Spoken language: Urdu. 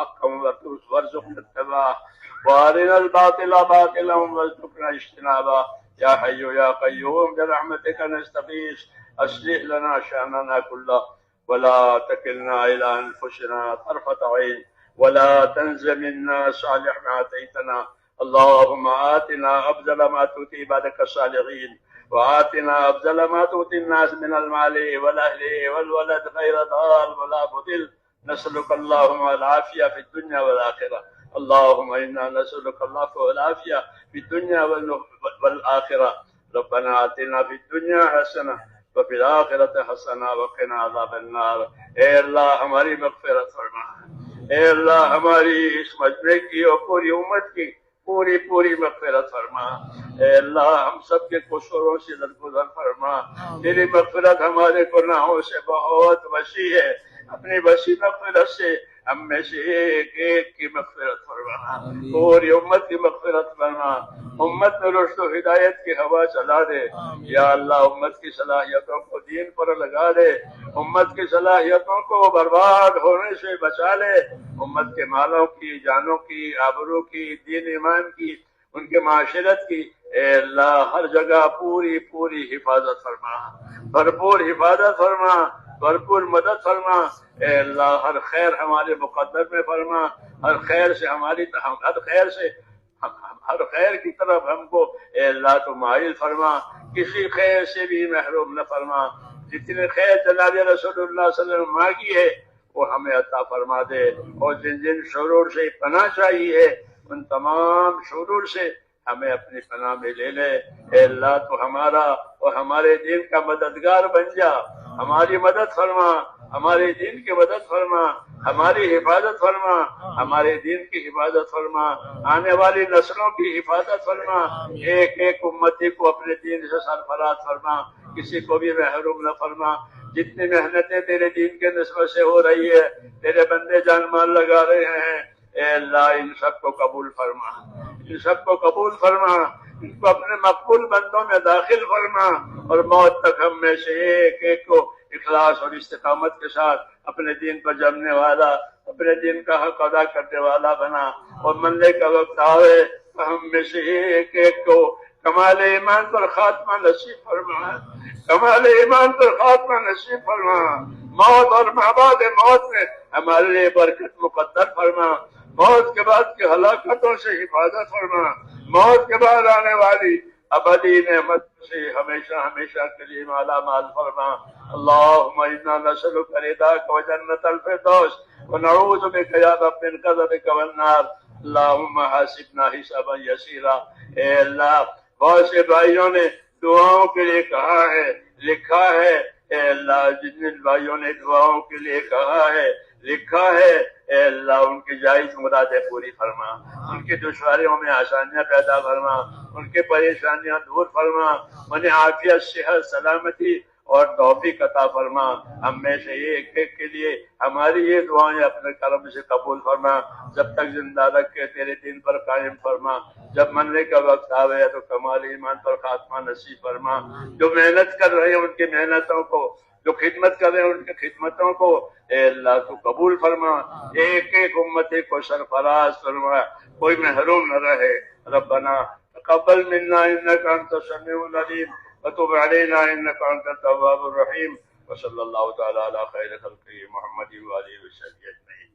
حقا وارزقنا اتباعه وارنا الباطل باطلا وارزقنا اجتنابه يا حي يا قيوم برحمتك نستغيث اصلح لنا شأننا كله ولا تكلنا إلى أنفسنا طرفة عين ولا تنز منا صالح ما آتيتنا اللهم آتنا أفضل ما تؤتي عبادك الصالحين وآتنا أفضل ما تؤتي الناس من المال والأهل والولد غير ضال ولا مضل نسألك اللهم العافية في الدنيا والآخرة اللهم إنا نسألك العفو والعافية في الدنيا والآخرة ربنا آتنا في الدنيا حسنة وفي الآخرة حسنة وقنا عذاب النار اے اللہ ہماری مغفرت فرما اے اللہ ہماری اس مجمع کی اور پوری امت کی پوری مغفرت فرما اے اللہ ہم سب کے قصوروں سے درگزر فرما تیری مغفرت ہمارے گناہوں سے بہت وسیع ہے اپنی وسیع مغفرت سے ہم میں سے ایک کی مغفرت فرما پوری امت کی مغفرت فرما امت میں رشد و ہدایت کی ہوا چلا دے یا اللہ امت کی صلاحیتوں کو دین پر لگا دے امت کی صلاحیتوں کو برباد ہونے سے بچا لے امت کے مالوں کی جانوں کی آبرو کی دین ایمان کی ان کے معاشرت کی اے اللہ ہر جگہ پوری حفاظت فرما بھرپور حفاظت فرما بھرپور مدد فرما اے اللہ ہر خیر ہمارے مقدر میں فرما ہر خیر کی طرف ہم کو اے اللہ تو مائل فرما کسی خیر سے بھی محروم نہ فرما جتنے خیر جناب رسول اللہ صلی اللہ علیہ وسلم مانگی ہے وہ ہمیں عطا فرما دے اور جن شرور سے پناہ چاہیے ان تمام شرور سے ہمیں اپنی پناہ میں لے لے اے اللہ تو ہمارا اور ہمارے دین کا مددگار بن جا ہماری مدد فرما ہمارے دین کی مدد فرما ہماری حفاظت فرما ہمارے دین کی حفاظت فرما آنے والی نسلوں کی حفاظت فرما ایک امتی کو اپنے دین سے سرفراز فرما کسی کو بھی محروم نہ فرما جتنی محنتیں تیرے دین کے نسبت سے ہو رہی ہے تیرے بندے جان مال لگا رہے ہیں اے اللہ ان سب کو قبول فرما ان سب کو قبول فرما ان کو اپنے مقبول بندوں میں داخل فرما اور موت تک ہم میں سے ایک کو اخلاص اور استقامت کے ساتھ اپنے دین پر جمنے والا اپنے دین کا حق ادا کرنے والا بنا اور مرنے کا وقت آئے تو ہم میں سے ایک کو کمال ایمان پر خاتمہ نصیب فرما کمال ایمان پر خاتمہ نصیب فرما موت اور بعد موت میں ہمارے لیے برکت مقدر فرما موت کے بعد کی ہلاکتوں سے حفاظت فرما موت کے بعد آنے والی ابدی نعمت سے ہمیشہ کے لیے مالا مال فرما اللہم انا نسألک رضاک و جنت الفردوس ونعوذ بک یا رب من غضبک والنار اللہم حاسبنا حسابا یسیرا اے اللہ بہت سے بھائیوں نے دعاؤں کے لیے کہا ہے لکھا ہے اے اللہ جن بھائیوں نے دعاؤں کے لیے کہا ہے لکھا ہے اے اللہ ان کی جائز مرادیں پوری فرما ان کی دشواریوں میں آسانیاں پیدا فرما ان کی پریشانیاں دور فرما انہیں عافیت صحت سلامتی اور توفیق عطا فرما ہم میں سے ایک کے لیے ہماری یہ دعائیں اپنے کرم سے قبول فرما جب تک زندہ رکھ کے تیرے دین پر قائم فرما جب مرنے کا وقت آوے تو کمال ایمان پر خاتمہ نصیب فرما جو محنت کر رہے ہیں ان کی محنتوں کو جو خدمت کر رہے ہیں ان کی خدمتوں کو اے اللہ تو قبول فرما ایک امتی کو سرفراز فرما کوئی محروم نہ رہے ربنا تقبل منا انك انت السميع العليم وتب علينا انك انت التواب الرحيم وصلى الله تعالى على خير خلقه محمد وآله وصحبه اجمعين